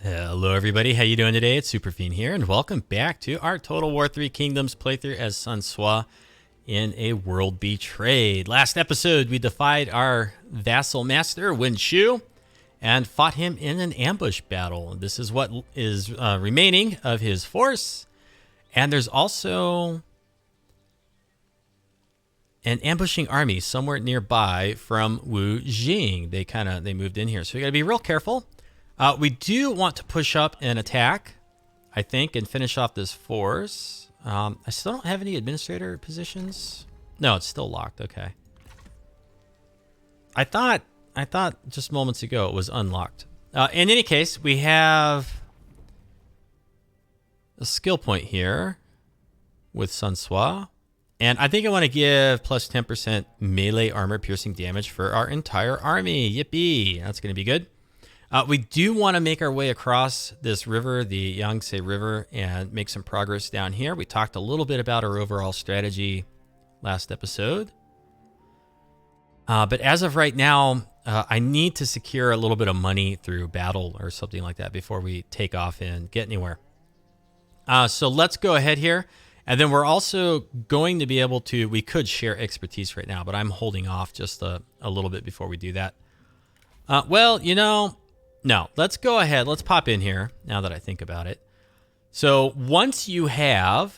Hello everybody, how you doing today? It's Superfiend here, and welcome back to our Total War 3 Kingdoms playthrough as Sun Tzu in a world betrayed. Last episode, we defied our vassal master, Yuan Shu, and fought him in an ambush battle. This is what is remaining of his force, and there's also an ambushing army somewhere nearby from Wu Jing. They moved in here, so we got to be real careful. We do want to push up and attack, I think, and finish off this force. I still don't have any administrator positions. No, it's still locked. Okay. I thought just moments ago it was unlocked. In any case, we have a skill point here with Sun Tzu. And I think I want to give plus 10% melee armor piercing damage for our entire army. Yippee. That's going to be good. We do want to make our way across this river, the Yangtze River, and make some progress down here. We talked a little bit about our overall strategy last episode. But as of right now, I need to secure a little bit of money through battle or something like that before we take off and get anywhere. So let's go ahead here. And then we're also going to be able to, we could share expertise right now, but I'm holding off just a little bit before we do that. Well, you know, no, let's go ahead. Let's pop in here now that I think about it. So once you have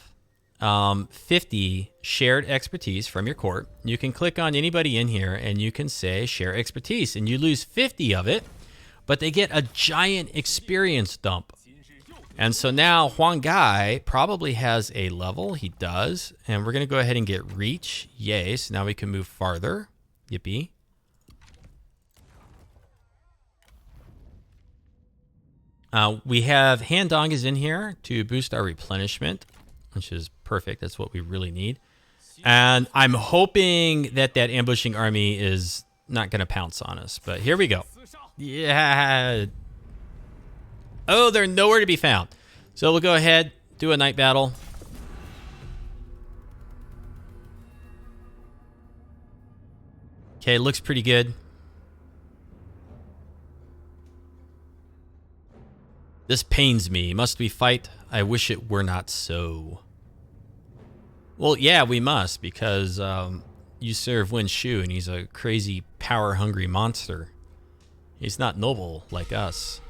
50 shared expertise from your court, you can click on anybody in here and you can say share expertise, and you lose 50 of it, but they get a giant experience dump. And so now Huang Gai probably has a level. He does. And we're going to go ahead and get reach. Yay. So now we can move farther. Yippee. We have Handong is in here to boost our replenishment, which is perfect. That's what we really need. And I'm hoping that that ambushing army is not going to pounce on us. But here we go. Yeah. Oh, they're nowhere to be found. So we'll go ahead, do a night battle. Okay, looks pretty good. This pains me. Must we fight? I wish it were not so. Well, yeah, we must, because you serve Yuan Shu, and he's a crazy, power-hungry monster. He's not noble like us.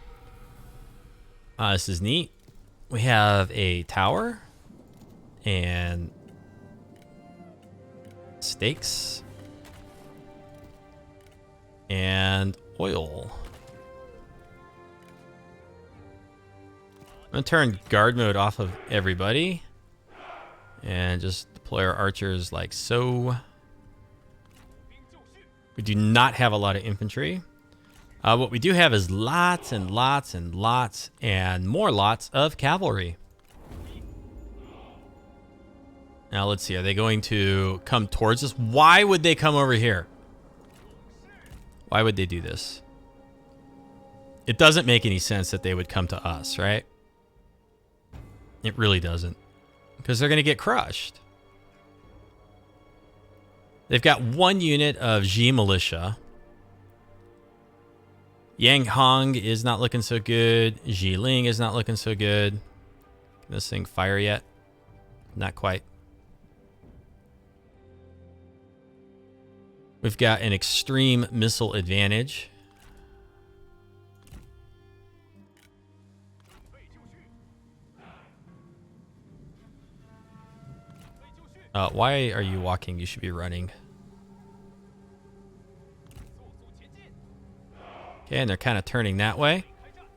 This is neat. We have a tower and stakes and oil. I'm going to turn guard mode off of everybody and just deploy our archers like so. We do not have a lot of infantry. What we do have is lots and lots and lots and more lots of cavalry. Now let's see. Are they going to come towards us? Why would they come over here? Why would they do this? It doesn't make any sense that they would come to us, right? It really doesn't. Because they're going to get crushed. They've got one unit of Ji militia. Yang Hong is not looking so good. Ji Ling is not looking so good. Can this thing fire yet? Not quite. We've got an extreme missile advantage. Why are you walking? You should be running. Okay, and they're kind of turning that way.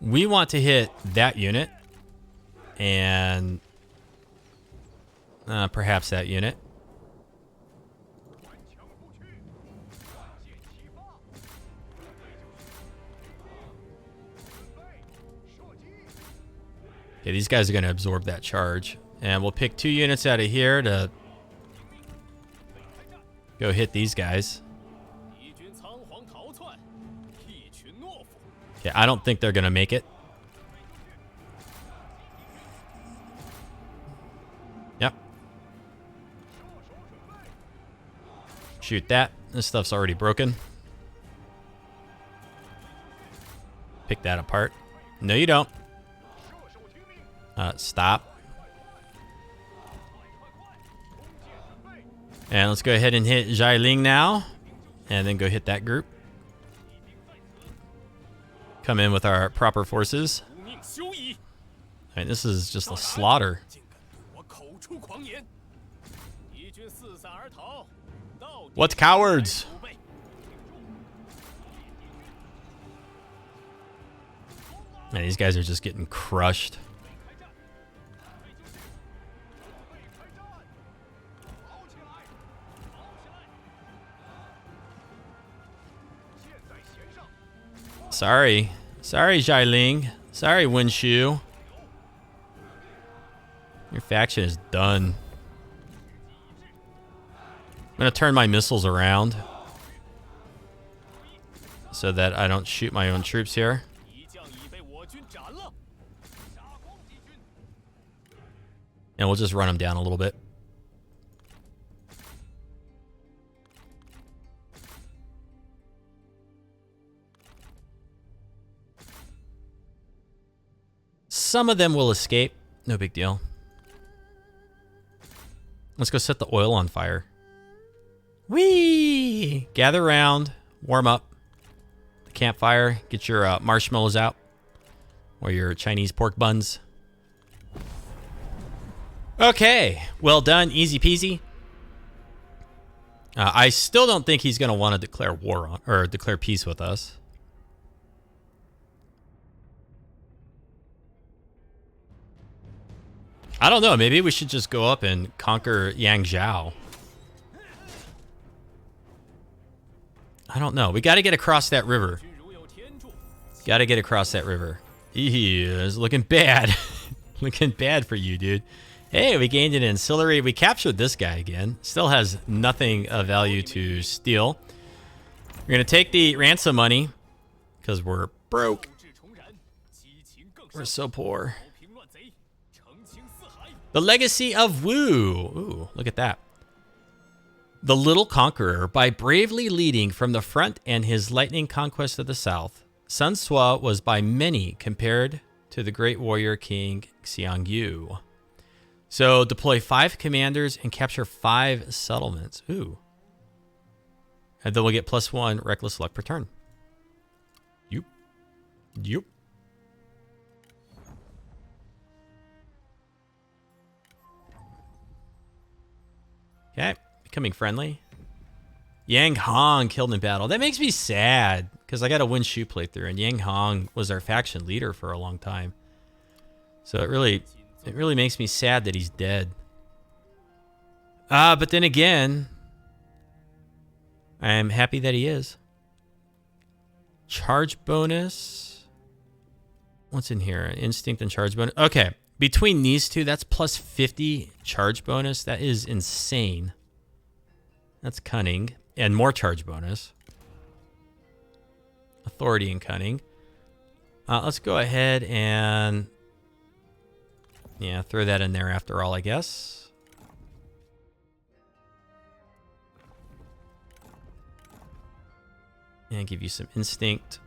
We want to hit that unit. And perhaps that unit. Okay, these guys are going to absorb that charge. And we'll pick 2 units out of here to go hit these guys. Okay, I don't think they're going to make it. Yep. Shoot that. This stuff's already broken. Pick that apart. No, you don't. Stop. And let's go ahead and hit Xialing now. And then go hit that group. Come in with our proper forces. Alright, this is just a slaughter. What cowards? Man, these guys are just getting crushed. Sorry. Sorry, Xialing. Sorry, Yuan Shu. Your faction is done. I'm going to turn my missiles around so that I don't shoot my own troops here. And we'll just run them down a little bit. Some of them will escape. No big deal. Let's go set the oil on fire. Whee! Gather around. Warm up. The campfire. Get your marshmallows out. Or your Chinese pork buns. Okay. Well done. Easy peasy. I still don't think he's going to want to declare war on, or declare peace with us. I don't know. Maybe we should just go up and conquer Yangtze. I don't know. We got to get across that river. Got to get across that river. It's looking bad. Looking bad for you, dude. Hey, we gained an ancillary. We captured this guy again. Still has nothing of value to steal. We're going to take the ransom money because we're broke. We're so poor. The Legacy of Wu. Ooh, look at that. The Little Conqueror, by bravely leading from the front and his lightning conquest of the south, Sun Tzu was by many compared to the great warrior king Xiangyu. So deploy 5 commanders and capture 5 settlements. Ooh. And then we'll get +1 reckless luck per turn. Yup. Yup. Okay, becoming friendly. Yang Hong killed in battle. That makes me sad because I got a Yuan Shu playthrough, and Yang Hong was our faction leader for a long time. So it really makes me sad that he's dead. But then again, I am happy that he is. Charge bonus. What's in here? Instinct and charge bonus. Okay. Between these two, that's +50 charge bonus. That is insane. That's cunning. And more charge bonus. Authority and cunning. Let's go ahead and... yeah, throw that in there after all, I guess. And give you some instinct.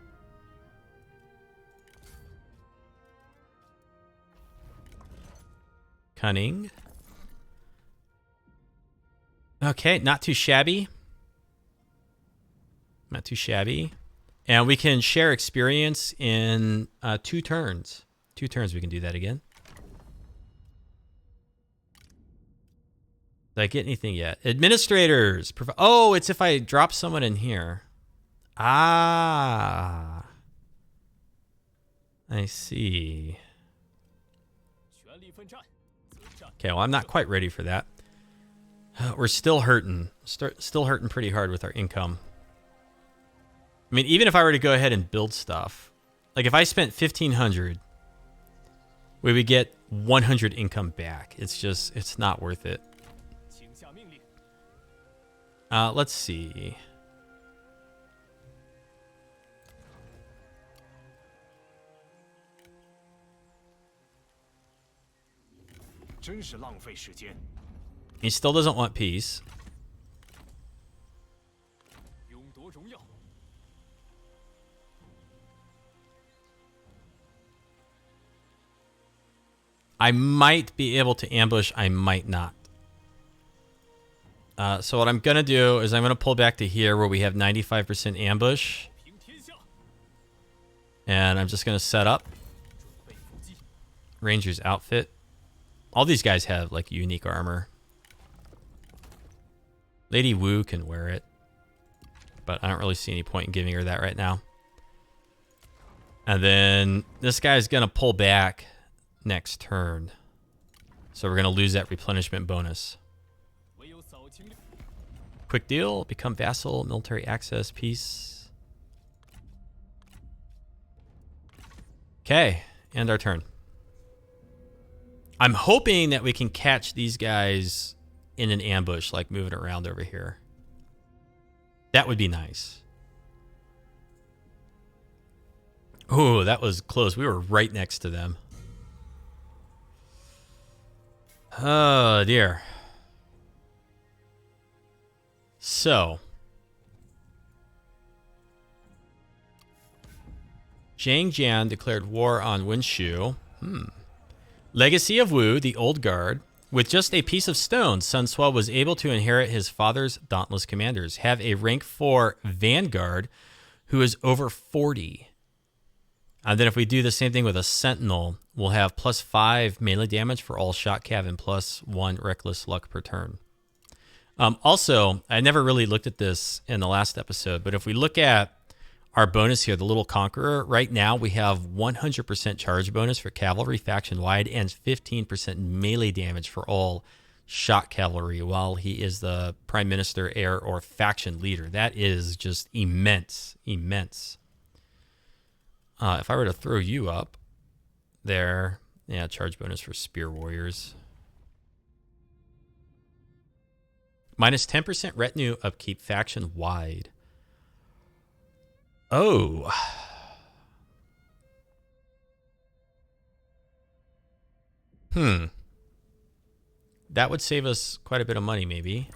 Cunning. Okay, not too shabby. Not too shabby. And we can share experience in 2 turns. 2 turns we can do that again. Did I get anything yet? Administrators. Oh, it's if I drop someone in here. Ah. I see. Okay, well, I'm not quite ready for that. We're still hurting. Still hurting pretty hard with our income. I mean, even if I were to go ahead and build stuff, like if I spent 1,500, we would get 100 income back. It's just, it's not worth it. Let's see. He still doesn't want peace. I might be able to ambush. I might not. So what I'm going to do is I'm going to pull back to here where we have 95% ambush. And I'm just going to set up. Ranger's outfit. All these guys have like unique armor. Lady Wu can wear it. But I don't really see any point in giving her that right now. And then this guy's going to pull back next turn. So we're going to lose that replenishment bonus. Quick deal. Become vassal. Military access. Peace. Okay. End our turn. I'm hoping that we can catch these guys in an ambush, like moving around over here. That would be nice. Oh, that was close. We were right next to them. Oh, dear. So. Zhang Jian declared war on Yuan Shu. Legacy of Wu, the old guard. With just a piece of stone, Sun Sua was able to inherit his father's dauntless commanders. Have a rank 4 vanguard who is over 40. And then if we do the same thing with a sentinel, we'll have +5 melee damage for all shot cav and +1 reckless luck per turn. Also, I never really looked at this in the last episode, but if we look at our bonus here, the Little Conqueror, right now we have 100% charge bonus for cavalry faction wide and 15% melee damage for all shot cavalry while he is the prime minister, heir, or faction leader. That is just immense, immense. If I were to throw you up there, yeah, charge bonus for spear warriors. Minus 10% retinue upkeep faction wide. Oh. That would save us quite a bit of money, maybe.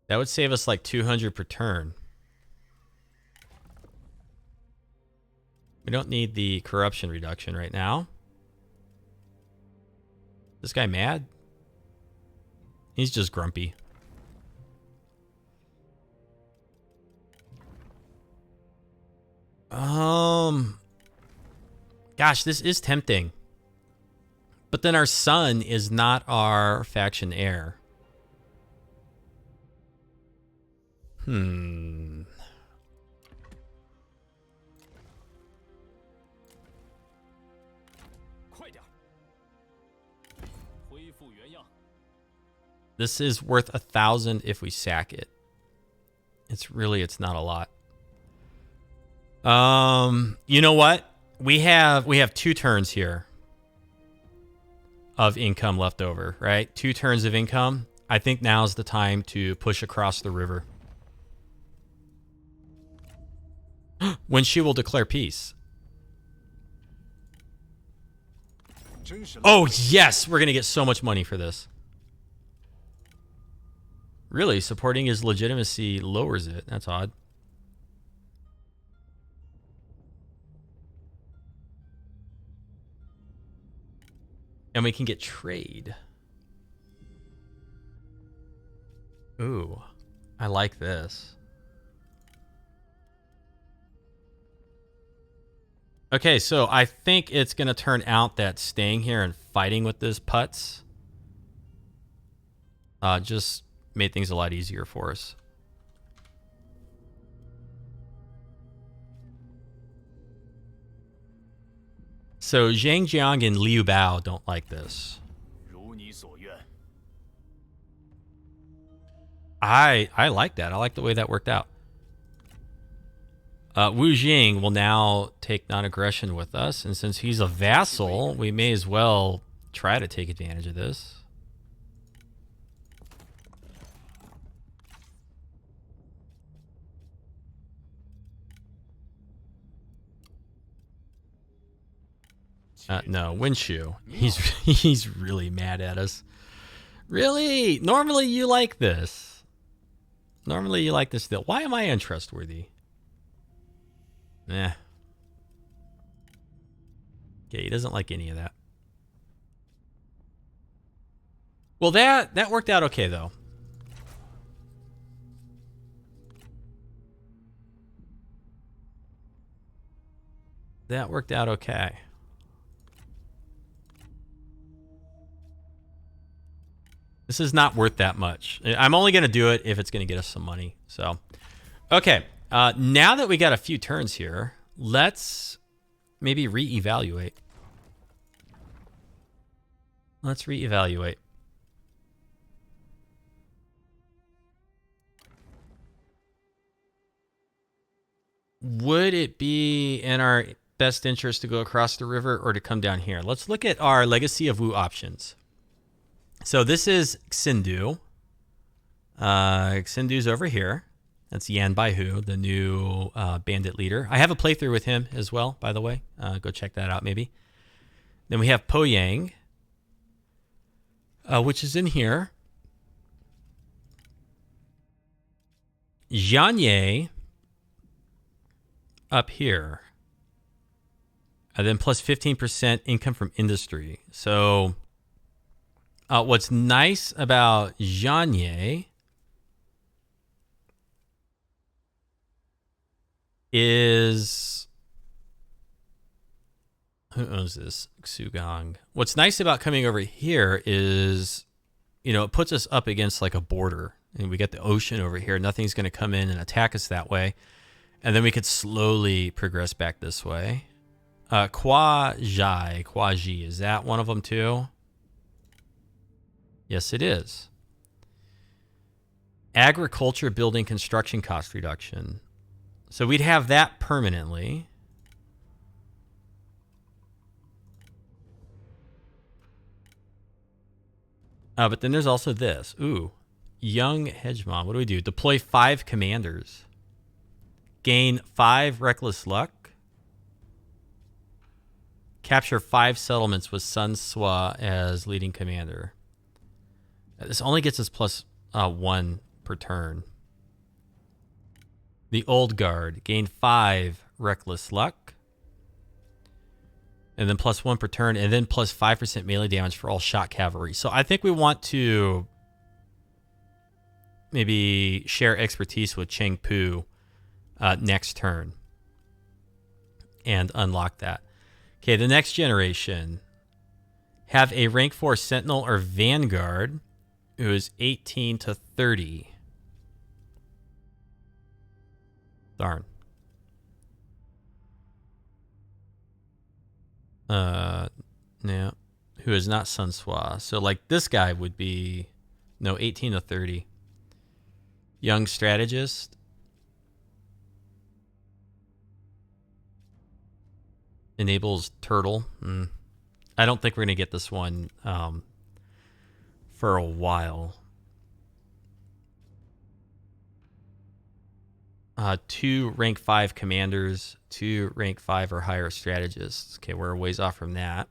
That would save us like 200 per turn. We don't need the corruption reduction right now. This guy mad? He's just grumpy. Gosh, this is tempting. But then our son is not our faction heir. This is worth 1,000 if we sack it. It's not a lot. You know what? We have 2 turns here of income left over, right? 2 turns of income. I think now's the time to push across the river. When she will declare peace. Oh, yes! We're going to get so much money for this. Really? Supporting his legitimacy lowers it. That's odd. And we can get trade. Ooh, I like this. Okay, so I think it's going to turn out that staying here and fighting with this putz just made things a lot easier for us. So Zhang Jiang and Liu Bao don't like this. I like that. I like the way that worked out. Wu Jing will now take non-aggression with us, and since he's a vassal, we may as well try to take advantage of this. No, Yuan Shu. He's really mad at us. Really? Normally you like this. Normally you like this deal. Why am I untrustworthy? Eh. Okay, he doesn't like any of that. Well, that worked out okay, though. That worked out okay. This is not worth that much. I'm only going to do it if it's going to get us some money. So, okay. Now that we got a few turns here, let's maybe reevaluate. Let's reevaluate. Would it be in our best interest to go across the river or to come down here? Let's look at our Legacy of Wu options. So this is Xindu. Xindu's over here. That's Yan Baihu, the new bandit leader. I have a playthrough with him as well, by the way. Go check that out, maybe. Then we have Po Yang, which is in here. Jianye up here. And then plus 15% income from industry. So what's nice about Jianye is, who owns this? Xugang. What's nice about coming over here is, you know, it puts us up against like a border, and we get the ocean over here. Nothing's going to come in and attack us that way. And then we could slowly progress back this way. Kwa Ji, is that one of them too? Yes, it is. Agriculture, building, construction cost reduction. So we'd have that permanently. But then there's also this. Ooh, young hegemon. What do we do? Deploy 5 commanders. Gain 5 reckless luck. Capture 5 settlements with Sun Sua as leading commander. This only gets us plus 1 per turn. The Old Guard. Gain 5 reckless luck. And then plus 1 per turn. And then plus 5% melee damage for all shot cavalry. So I think we want to maybe share expertise with Cheng Pu next turn. And unlock that. Okay, the next generation. Have a rank 4 Sentinel or Vanguard who is 18 to 30. Darn. Yeah. Who is not Sun Sua. So like this guy would be, no, 18 to 30. Young strategist. Enables turtle. I don't think we're going to get this one for a while. 2 rank 5 commanders, 2 rank 5 or higher strategists. Okay, we're a ways off from that.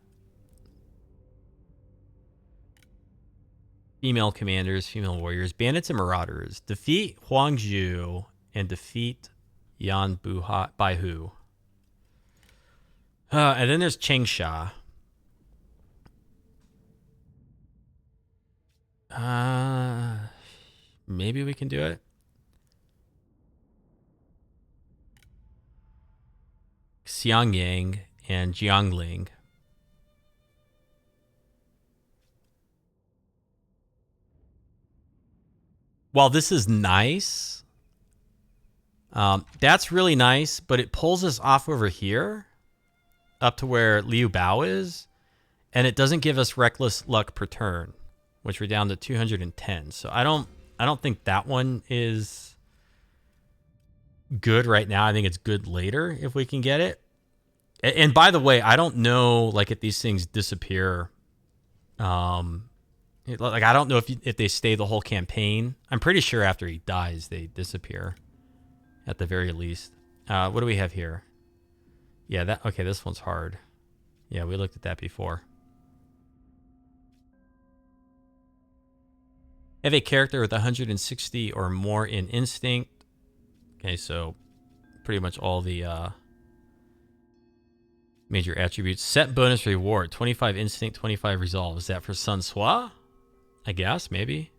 Female commanders, female warriors, bandits and marauders. Defeat Huangzhu and defeat Yan Baihu. And then there's Changsha. Maybe we can do it. Xiangyang and Jiangling. While this is nice, that's really nice, but it pulls us off over here up to where Liu Bao is, and it doesn't give us reckless luck per turn, which we're down to 210. So I don't think that one is good right now. I think it's good later if we can get it. And by the way, I don't know like if these things disappear. Like I don't know if they stay the whole campaign. I'm pretty sure after he dies they disappear, at the very least. What do we have here? Yeah, okay. This one's hard. Yeah, we looked at that before. Have a character with 160 or more in instinct. Okay, so pretty much all the Major attributes. Set bonus reward. 25 instinct, 25 resolve. Is that for Sun Swa? I guess, maybe.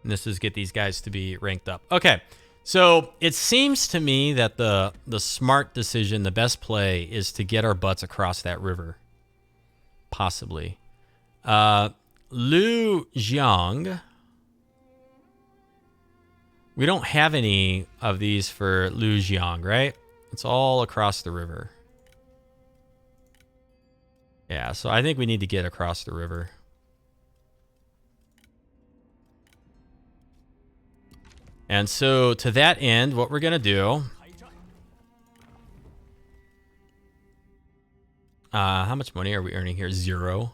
And this is get these guys to be ranked up. Okay. So it seems to me that the smart decision, the best play, is to get our butts across that river. Possibly. Lu Jiang. We don't have any of these for Lu Jiang, right? It's all across the river. Yeah, so I think we need to get across the river. And so to that end, what we're going to do... how much money are we earning here? 0.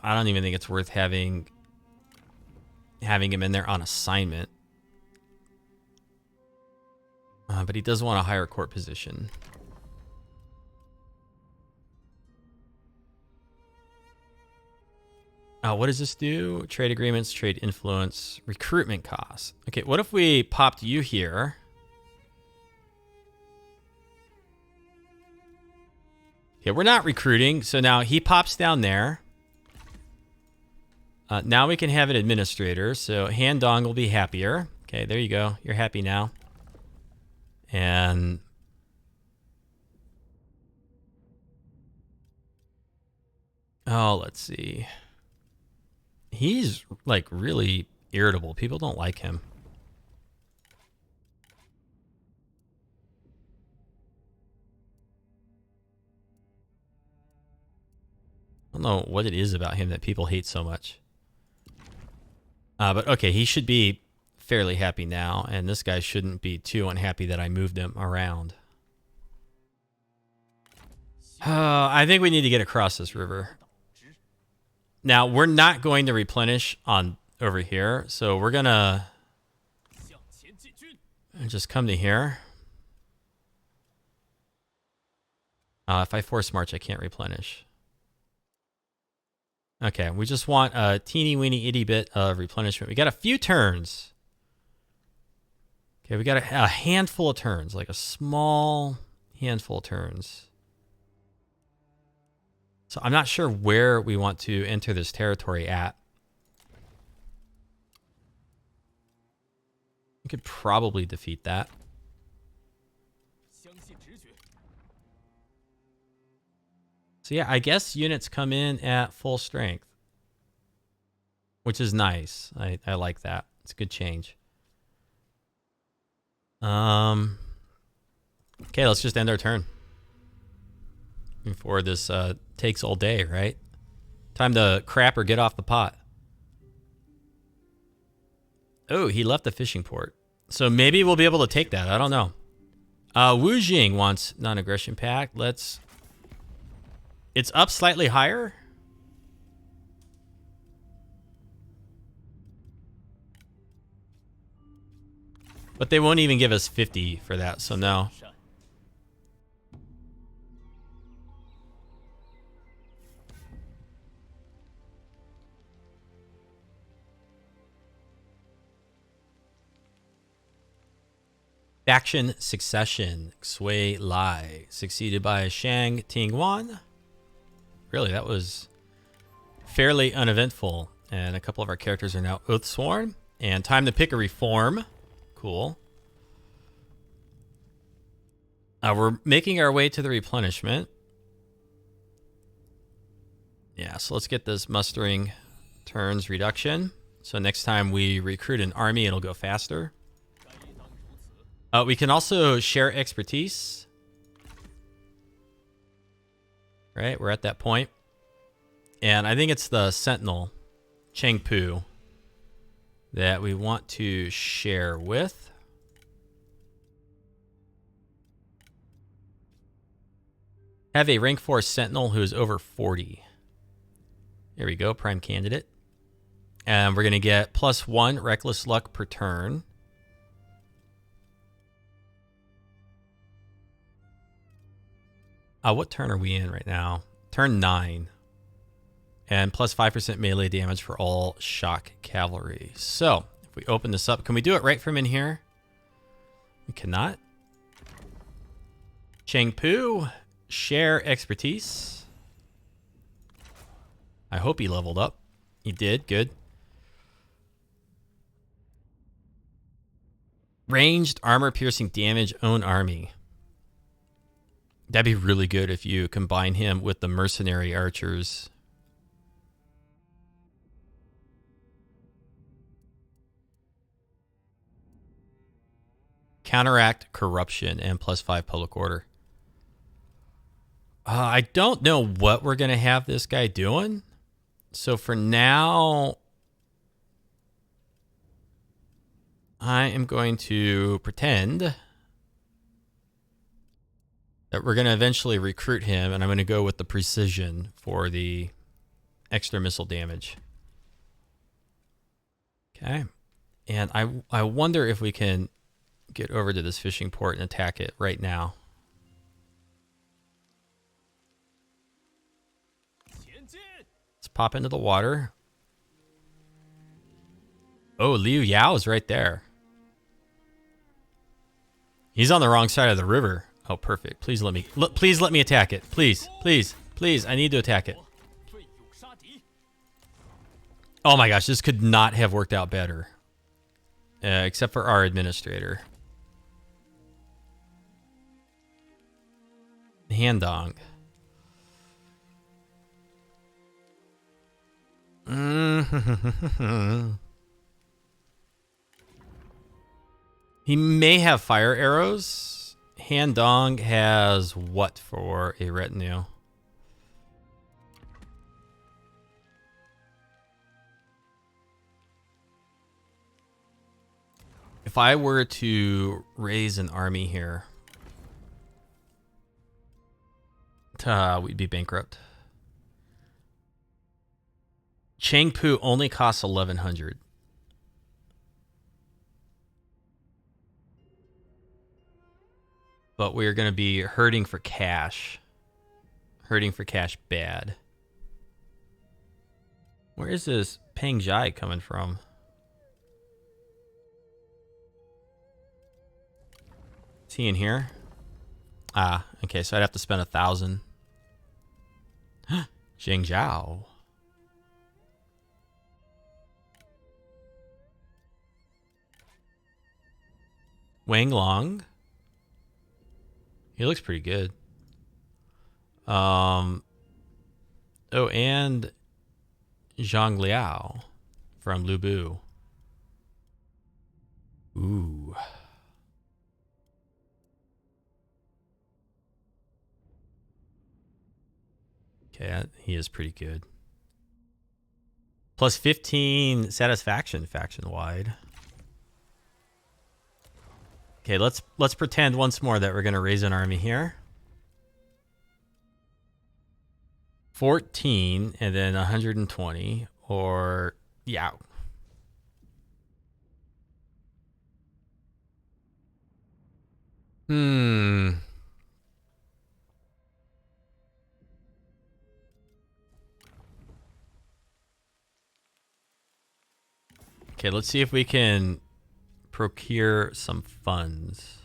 I don't even think it's worth having him in there on assignment. But he does want a higher court position. What does this do? Trade agreements, trade influence, recruitment costs. Okay, what if we popped you here? Okay, we're not recruiting, so now he pops down there. Now we can have an administrator, so Han Dong will be happier. Okay, there you go. You're happy now. And... oh, let's see. He's, like, really irritable. People don't like him. I don't know what it is about him that people hate so much. But okay, he should be fairly happy now, and this guy shouldn't be too unhappy that I moved him around. I think we need to get across this river. Now, we're not going to replenish on over here, so we're going to just come to here. If I force march, I can't replenish. Okay, we just want a teeny weeny itty bit of replenishment. We got a few turns. Okay, we got a handful of turns, like a small handful of turns. So I'm not sure where we want to enter this territory at. We could probably defeat that. So yeah, I guess units come in at full strength, which is nice. I like that. It's a good change. Okay, let's just end our turn before this takes all day, right? Time to crap or get off the pot. Oh, he left the fishing port. So maybe we'll be able to take that. I don't know. Wu Jing wants non-aggression pact. Let's... it's up slightly higher. But they won't even give us 50 for that, so no. Faction succession. Xue Lai, succeeded by Shang Tingwan. Really, that was fairly uneventful. And a couple of our characters are now oath-sworn. And time to pick a reform. Cool. We're making our way to the replenishment. Yeah, so let's get this mustering turns reduction. So next time we recruit an army, it'll go faster. We can also share expertise. Right, we're at that point. And I think it's the Sentinel, Chengpu, that we want to share with. Have a rank 4 Sentinel who is over 40. There we go, prime candidate. And we're going to get +1 reckless luck per turn. What turn are we in right now? Turn 9. And plus 5% melee damage for all shock cavalry. So, if we open this up, can we do it right from in here? We cannot. Chengpu, share expertise. I hope he leveled up. He did, good. Ranged armor piercing damage, own army. That'd be really good if you combine him with the mercenary archers. Counteract corruption and plus 5 public order. I don't know what we're going to have this guy doing. So for now, I am going to pretend that we're going to eventually recruit him, and I'm going to go with the precision for the extra missile damage. Okay. And I wonder if we can get over to this fishing port and attack it right now. Let's pop into the water. Oh, Liu Yao is right there. He's on the wrong side of the river. Oh, perfect. Please let me attack it. Please, please, please. I need to attack it. Oh my gosh, this could not have worked out better. Except for our administrator. Handong. He may have fire arrows. Handong has what for a retinue? If I were to raise an army here, we'd be bankrupt. Chengpu only costs 1,100. But we're going to be hurting for cash. Hurting for cash bad. Where is this Peng Jai coming from? Is he in here? Ah, okay, so I'd have to spend 1,000. Zhengzhao. Wang Long. He looks pretty good. Oh, and Zhang Liao from Lubu. Ooh. Okay, he is pretty good. Plus 15 satisfaction faction wide. Okay, let's pretend once more that we're going to raise an army here. 14 and then 120 or yeah. Okay, let's see if we can procure some funds.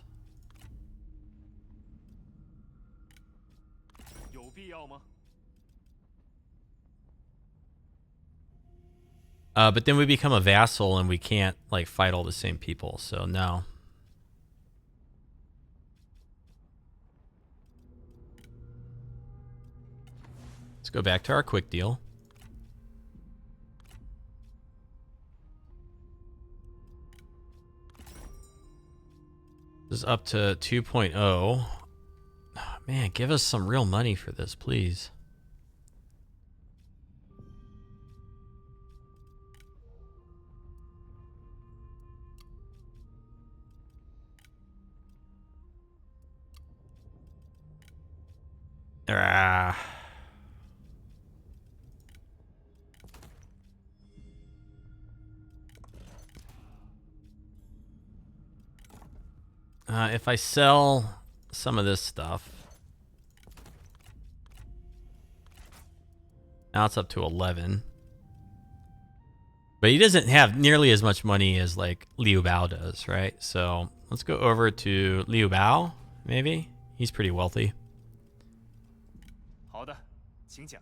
But then we become a vassal and we can't like fight all the same people, so no. Let's go back to our quick deal. This is up to 2.0. Oh, man, give us some real money for this, please. If I sell some of this stuff, Now it's up to 11. But he doesn't have nearly as much money as like Liu Bao does, right? So let's go over to Liu Bao, maybe. He's pretty wealthy. 好的，请讲。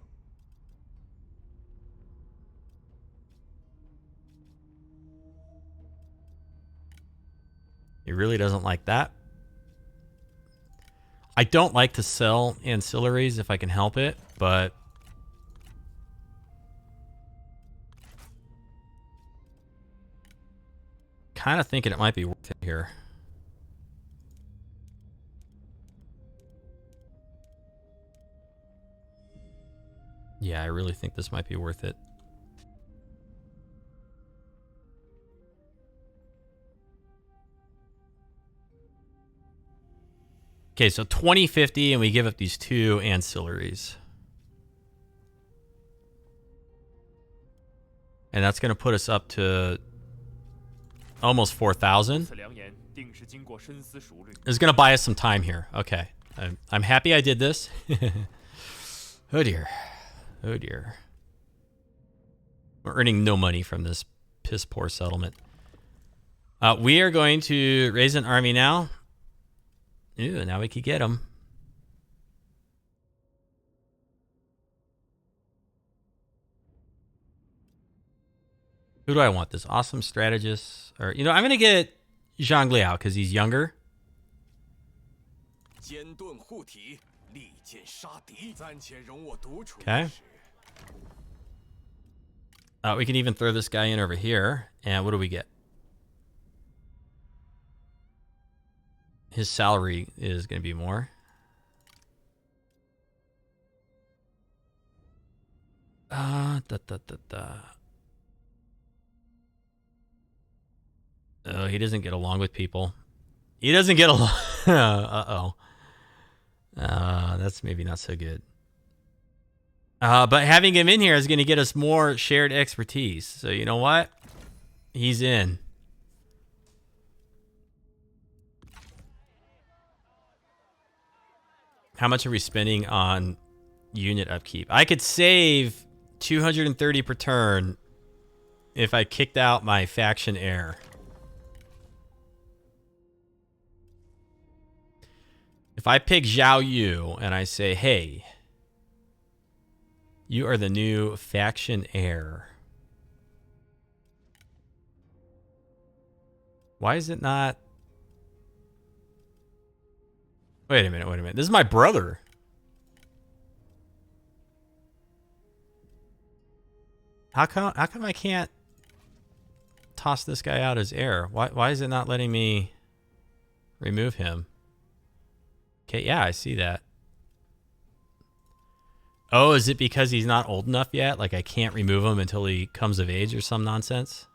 He really doesn't like that. I don't like to sell ancillaries if I can help it, but kind of thinking it might be worth it here. Yeah, I really think this might be worth it. Okay, so 2050 and we give up these 2 ancillaries. And that's going to put us up to almost 4,000. It's going to buy us some time here. Okay. I'm happy I did this. Oh dear. Oh dear. We're earning no money from this piss poor settlement. We are going to raise an army now. Ooh, now we could get him. Who do I want? This awesome strategist? Or, you know, I'm going to get Zhang Liao because he's younger. Okay. We can even throw this guy in over here. And what do we get? His salary is going to be more. Oh, he doesn't get along with people. He doesn't get along. Uh-oh. That's maybe not so good. But having him in here is going to get us more shared expertise. So you know what? He's in. How much are we spending on unit upkeep? I could save 230 per turn if I kicked out my faction heir. If I pick Zhao Yu and I say, hey, you are the new faction heir. Why is it not? Wait a minute, wait a minute. This is my brother. How come I can't toss this guy out as heir? Why is it not letting me remove him? Okay, yeah, I see that. Oh, is it because he's not old enough yet? Like I can't remove him until he comes of age or some nonsense?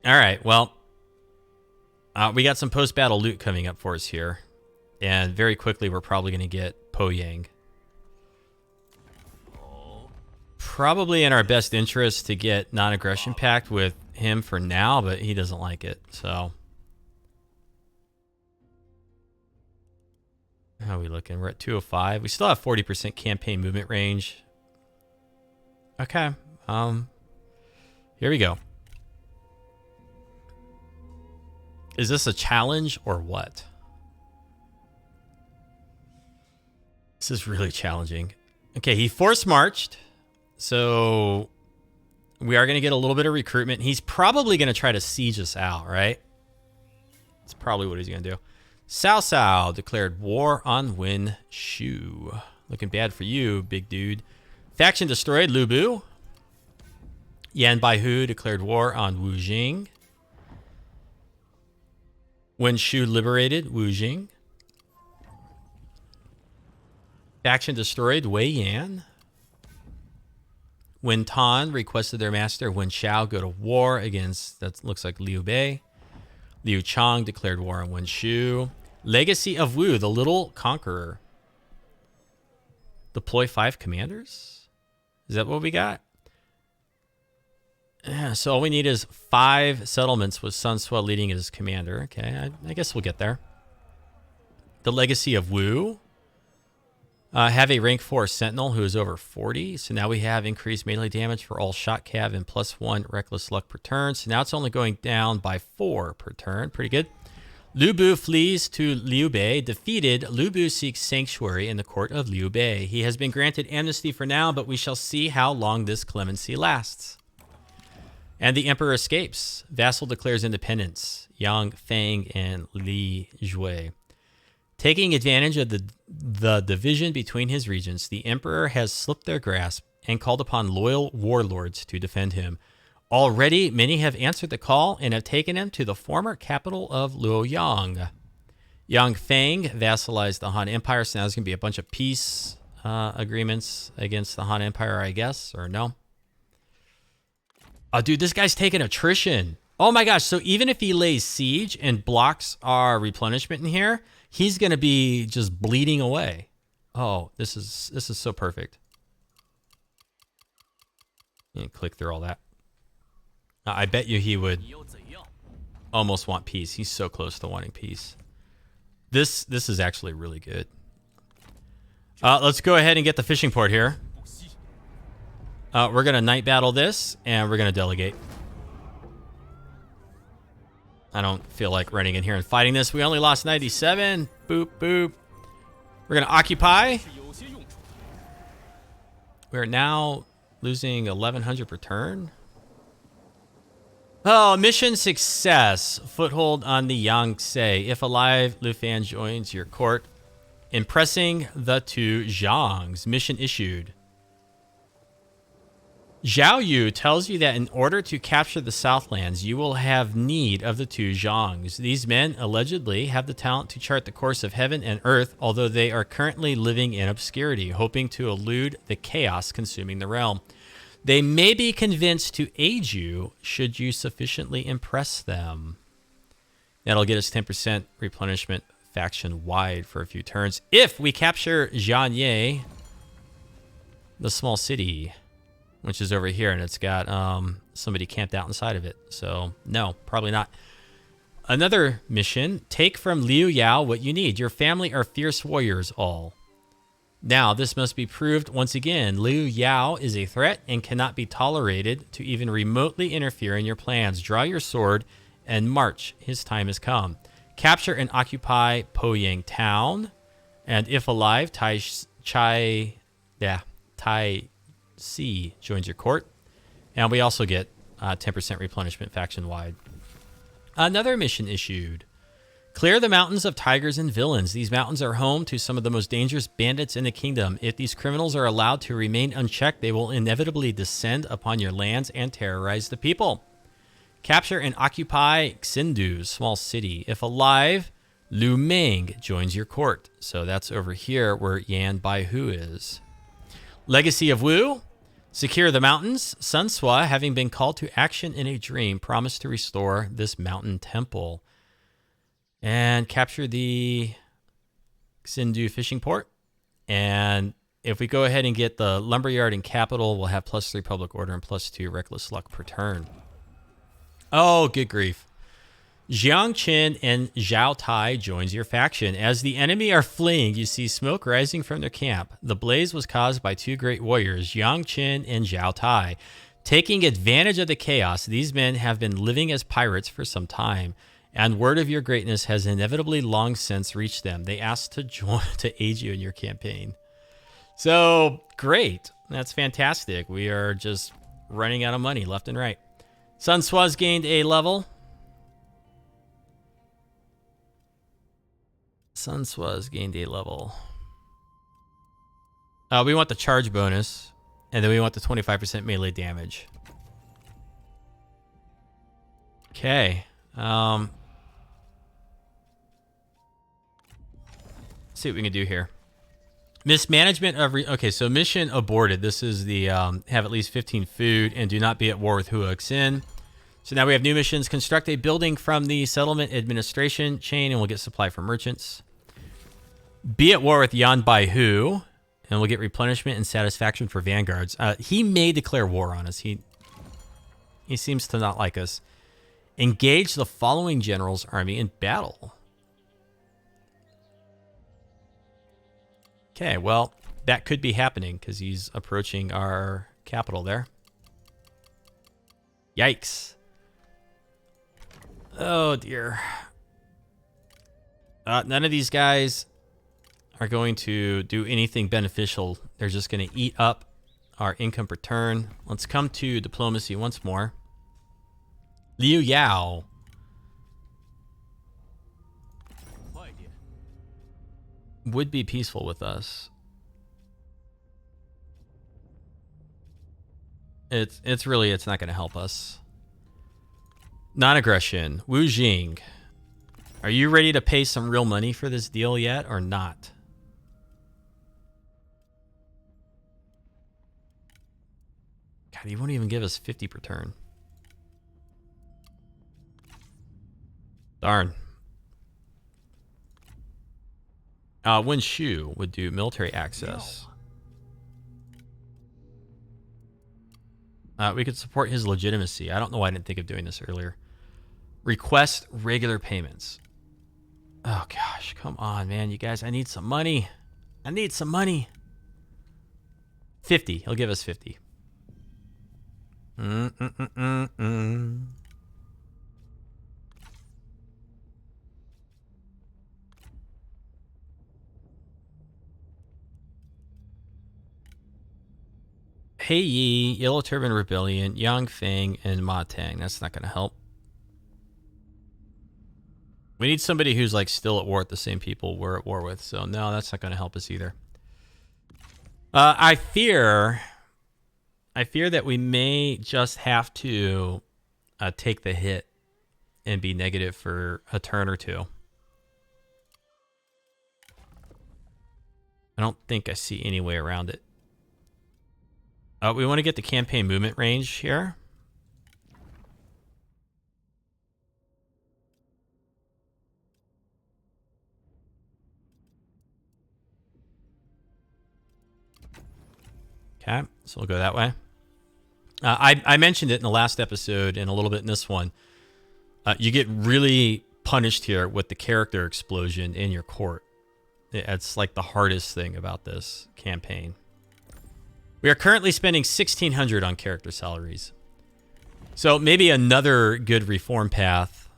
All right, well, we got some post-battle loot coming up for us here. And very quickly, we're probably going to get Po Yang. Probably in our best interest to get non-aggression pact with him for now, but he doesn't like it, so. How are we looking? We're at 205. We still have 40% campaign movement range. Okay. Here we go. Is this a challenge or what? This is really challenging. Okay, he force marched. So we are going to get a little bit of recruitment. He's probably going to try to siege us out, right? That's probably what he's going to do. Cao Cao declared war on Yuan Shu. Looking bad for you, big dude. Faction destroyed Lu Bu. Yan Baihu declared war on Wu Jing. Yuan Shu liberated Wu Jing. Faction destroyed Wei Yan. Wen Tan requested their master Wen Xiao go to war against, that looks like Liu Bei. Liu Chang declared war on Wen Shu. Legacy of Wu, the Little Conqueror. Deploy 5 commanders? Is that what we got? Yeah, so all we need is 5 settlements with Sun Sua leading as commander. Okay, I guess we'll get there. the legacy of Wu. Have a rank 4 sentinel who is over 40. So now we have increased melee damage for all shot cav and +1 reckless luck per turn. So now it's only going down by 4 per turn. Pretty good. Lu Bu flees to Liu Bei. Defeated, Lu Bu seeks sanctuary in the court of Liu Bei. He has been granted amnesty for now, but we shall see how long this clemency lasts. And the emperor escapes. Vassal declares independence. Yang Feng and Li Jue. Taking advantage of the division between his regions, the emperor has slipped their grasp and called upon loyal warlords to defend him. Already, many have answered the call and have taken him to the former capital of Luoyang. Yang Feng vassalized the Han Empire, so now there's going to be a bunch of peace agreements against the Han Empire, I guess, or no? Oh, dude, this guy's taking attrition. Oh my gosh, so even if he lays siege and blocks our replenishment in here, he's going to be just bleeding away. Oh, this is so perfect. And click through all that. I bet you he would almost want peace. He's so close to wanting peace. This is actually really good. Let's go ahead and get the fishing port here. We're going to night battle this, and we're going to delegate. I don't feel like running in here and fighting this. We only lost 97. Boop, boop. We're going to occupy. We're now losing 1,100 per turn. Oh, mission success. Foothold on the Yangtze. If alive, Lu Fan joins your court. Impressing the two Zhangs. Mission issued. Zhao Yu tells you that in order to capture the Southlands, you will have need of the two Zhangs. These men allegedly have the talent to chart the course of heaven and earth, although they are currently living in obscurity, hoping to elude the chaos consuming the realm. They may be convinced to aid you should you sufficiently impress them. That'll get us 10% replenishment faction-wide for a few turns. If we capture Jianye, the small city, which is over here, and it's got somebody camped out inside of it. So, no, probably not. Another mission, take from Liu Yao what you need. Your family are fierce warriors all. Now, this must be proved once again. Liu Yao is a threat and cannot be tolerated to even remotely interfere in your plans. Draw your sword and march. His time has come. Capture and occupy Poyang town. And if alive, Tai Si joins your court. And we also get 10% replenishment faction-wide. Another mission issued. Clear the mountains of tigers and villains. These mountains are home to some of the most dangerous bandits in the kingdom. If these criminals are allowed to remain unchecked, they will inevitably descend upon your lands and terrorize the people. Capture and occupy Xindu, small city. If alive, Lu Meng joins your court. So that's over here where Yan Baihu is. Legacy of Wu. Secure the mountains. Sun Sua, having been called to action in a dream, promised to restore this mountain temple. And capture the Xindu fishing port. And if we go ahead and get the lumberyard and capital, we'll have +3 public order and +2 reckless luck per turn. Oh, good grief. Jiang Qin and Zhao Tai joins your faction. As the enemy are fleeing, you see smoke rising from their camp. The blaze was caused by two great warriors, Jiang Qin and Zhao Tai. Taking advantage of the chaos, these men have been living as pirates for some time, and word of your greatness has inevitably long since reached them. They asked to join to aid you in your campaign. So, great. That's fantastic. We are just running out of money left and right. Sun Sua's gained a level. Sun Sua's gained a level. We want the charge bonus, and then we want the 25% melee damage. Okay. See what we can do here. Mismanagement of... okay, so mission aborted. This is the have at least 15 food and do not be at war with Hua Xin. So now we have new missions. Construct a building from the settlement administration chain and we'll get supply from merchants. Be at war with Yan Baihu and we'll get replenishment and satisfaction for vanguards. He may declare war on us. He seems to not like us. Engage the following general's army in battle. Okay, well, that could be happening because he's approaching our capital there. Yikes. Oh, dear. None of these guys are going to do anything beneficial. They're just going to eat up our income per turn. Let's come to diplomacy once more. Liu Yao. Would be peaceful with us. It's not going to help us. Non-aggression. Wu Jing. Are you ready to pay some real money for this deal yet or not? God, he won't even give us 50 per turn. Darn. Yuan Shu would do military access. We could support his legitimacy. I don't know why I didn't think of doing this earlier. Request regular payments. Oh, gosh. Come on, man. You guys, I need some money. I need some money. 50. He'll give us 50. Hei Yi, Yellow Turban Rebellion, Yang Feng, and Ma Tang. That's not going to help. We need somebody who's like still at war with the same people we're at war with. So no, that's not going to help us either. I fear that we may just have to take the hit and be negative for a turn or two. I don't think I see any way around it. We want to get the campaign movement range here. Okay, so we'll go that way. I mentioned it in the last episode and a little bit in this one. You get really punished here with the character explosion in your court. It's like the hardest thing about this campaign. We are currently spending 1,600 on character salaries. So maybe another good reform path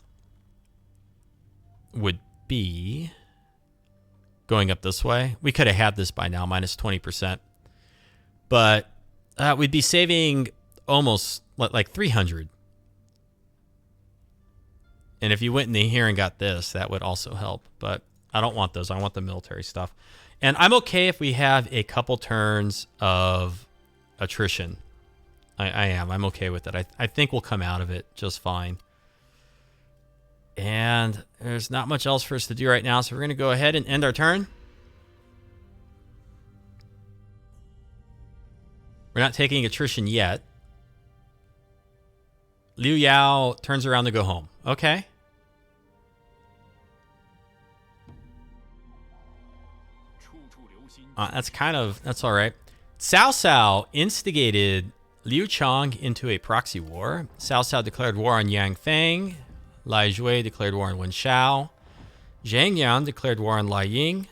would be going up this way. We could have had this by now, minus 20%. But we'd be saving almost like 300. And if you went in here and got this, that would also help. But I don't want those. I want the military stuff. And I'm okay if we have a couple turns of attrition. I am. I'm okay with it. I think we'll come out of it just fine. And there's not much else for us to do right now, so we're going to go ahead and end our turn. We're not taking attrition yet. Liu Yao turns around to go home. Okay. That's all right. Cao Cao instigated Liu Chang into a proxy war. Cao Cao declared war on Yang Feng. Lai Jue declared war on Wen Shao. Zhang Yan declared war on Lai Ying.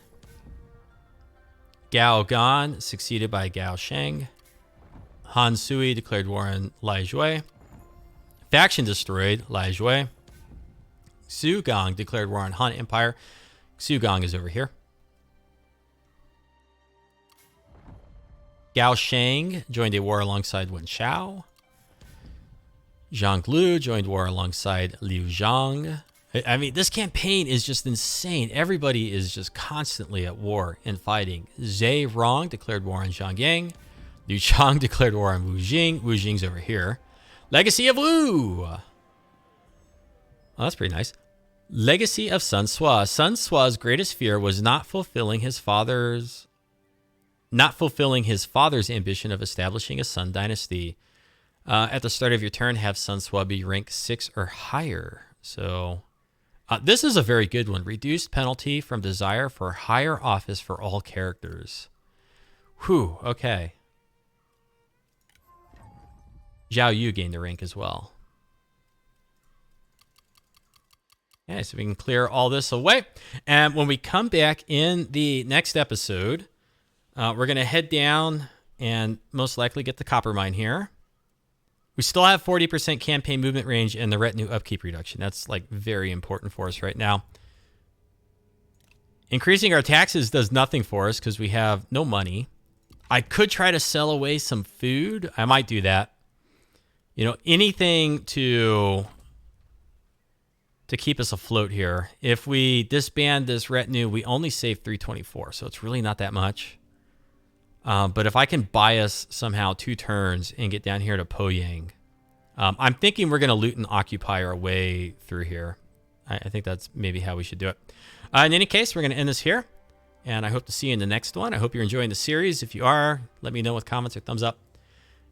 Gao Gan succeeded by Gao Sheng. Han Sui declared war on Lai Jue. Faction destroyed Lai Jue. Xu Gang declared war on Han Empire. Xu Gang is over here. Gao Sheng joined a war alongside Wen Shao. Zhang Lu joined war alongside Liu Zhang. I mean, this campaign is just insane. Everybody is just constantly at war and fighting. Zhe Rong declared war on Zhang Yang. Liu Chang declared war on Wu Jing. Wu Jing's over here. Legacy of Wu. Oh, that's pretty nice. Legacy of Sun Sua. Sun Sua's greatest fear was not fulfilling his father's ambition of establishing a Sun dynasty. At the start of your turn, have Sun Sua be rank 6 or higher. So this is a very good one. Reduced penalty from desire for higher office for all characters. Whew, okay. Zhao Yu gained the rank as well. Okay, so we can clear all this away. And when we come back in the next episode, We're going to head down and most likely get the copper mine here. We still have 40% campaign movement range and the retinue upkeep reduction. That's like very important for us right now. Increasing our taxes does nothing for us because we have no money. I could try to sell away some food. I might do that. You know, anything to keep us afloat here. If we disband this retinue, we only save 324, so it's really not that much. But if I can buy us somehow 2 turns and get down here to Poyang, I'm thinking we're going to loot and occupy our way through here. I think that's maybe how we should do it. In any case, we're going to end this here, and I hope to see you in the next one. I hope you're enjoying the series. If you are, let me know with comments or thumbs up,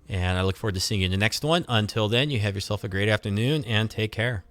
and I look forward to seeing you in the next one. Until then, you have yourself a great afternoon, and take care.